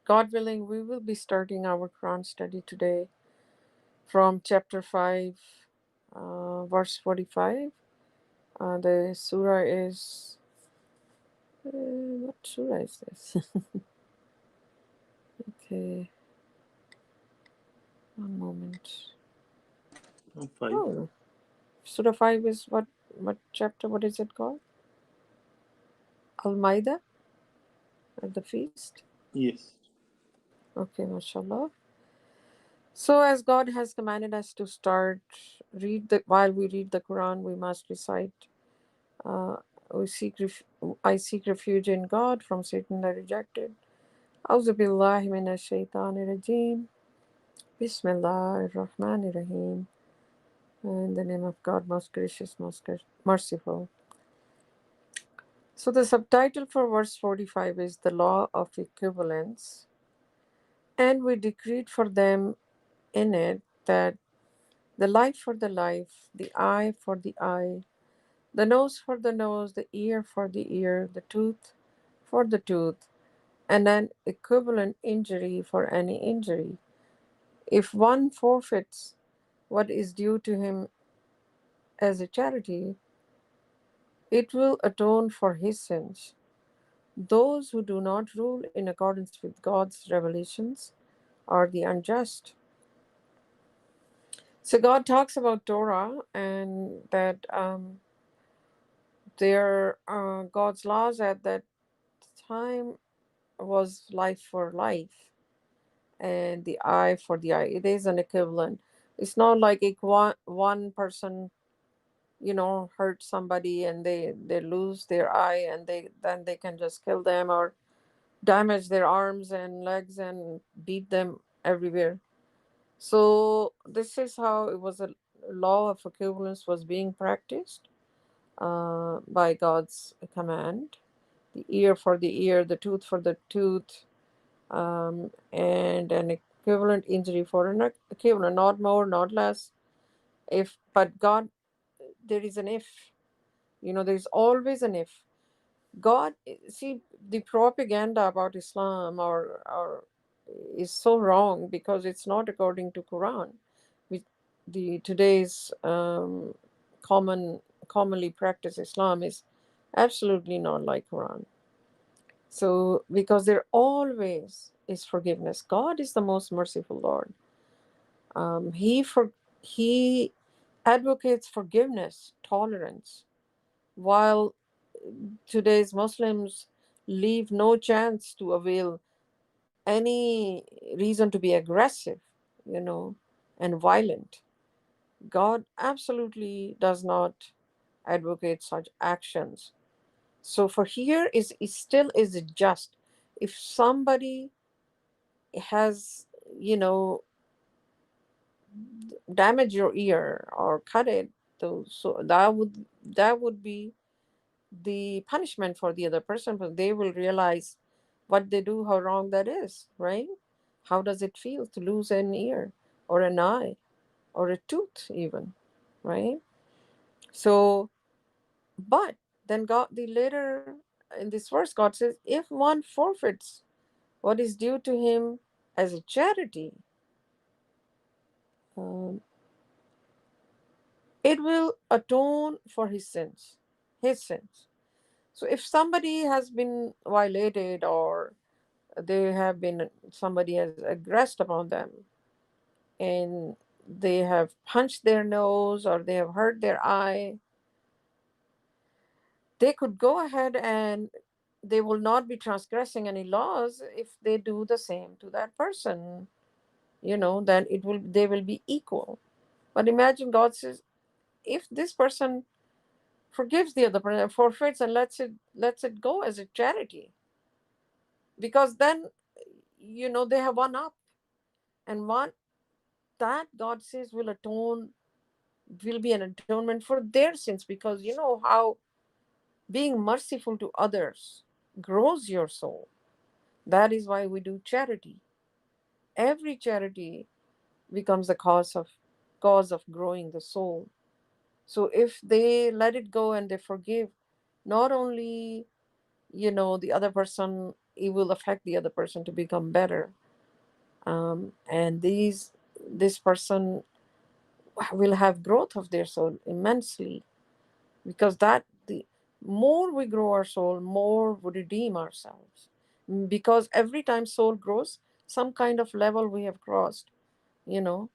God willing, we will be starting our Quran study today from chapter 5, verse 45. The surah is. What surah is this? Okay, one moment. Five. Oh, surah 5 is what chapter? What is it called? Al Maida at the feast? Yes. Okay, mashallah. So, as God has commanded us to start, while we read the Quran, we must recite. Uh, we seek I seek refuge in God from Satan the rejected. Auzu billahi minash shaitanir rajim. Bismillahir rahmanir rahim. In the name of God, most gracious, most merciful. So, the subtitle for verse 45 is the law of equivalence, and we decreed for them in it that the life for the life, the eye for the eye, the nose for the nose, the ear for the ear, the tooth for the tooth, and an equivalent injury for any injury. If one forfeits what is due to him as a charity, it will atone for his sins. Those who do not rule in accordance with God's revelations are the unjust. So God talks about Torah and that God's laws at that time was life for life and the eye for the eye. It is an equivalent. It's not like if one person, hurt somebody and they lose their eye and they can just kill them or damage their arms and legs and beat them everywhere. So this is how it was a law of equivalence was being practiced by God's command. The ear for the ear, the tooth for the tooth, and an equivalent injury for an equivalent, not more, not less. If but God, there is an if. There's always an if. God, see, the propaganda about Islam or is so wrong because it's not according to Quran. With the today's commonly practiced Islam is absolutely not like Quran. So because there always is forgiveness. God is the most merciful Lord. He advocates forgiveness, tolerance, while today's Muslims leave no chance to avail any reason to be aggressive, and violent. God absolutely does not advocate such actions. So for here is still is just if somebody has, damaged your ear or cut it, so that would be the punishment for the other person, but they will realize what they do, how wrong that is, right? How does it feel to lose an ear or an eye or a tooth, even, right? So, but then God, the later in this verse, God says, if one forfeits what is due to him as a charity, um, it will atone for his sins, his sins. So, if somebody has been violated or they have been somebody has aggressed upon them and they have punched their nose or they have hurt their eye, they could go ahead and they will not be transgressing any laws if they do the same to that person. Then they will be equal. But imagine God says, if this person forgives the other person, forfeits and lets it go as a charity, because then they have one up, and one that God says will be an atonement for their sins, because you know how being merciful to others grows your soul. That is why we do charity. Every charity becomes the cause of growing the soul. So if they let it go and they forgive, not only the other person it will affect the other person to become better. And this person will have growth of their soul immensely, because that the more we grow our soul, more we redeem ourselves. Because every time soul grows, some kind of level we have crossed, you know,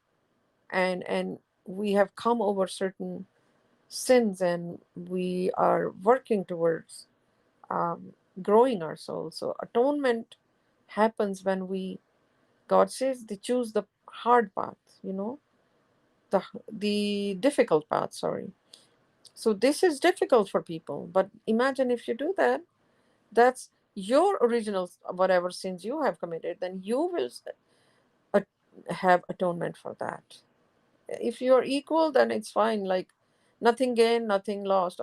and we have come over certain sins, and we are working towards growing our soul. So atonement happens when we, God says, they choose the hard path, the difficult path, sorry. So this is difficult for people, but imagine if you do that, that's your original whatever sins you have committed, then you will uh, have atonement for that. If you're equal, then it's fine, like nothing gained, nothing lost.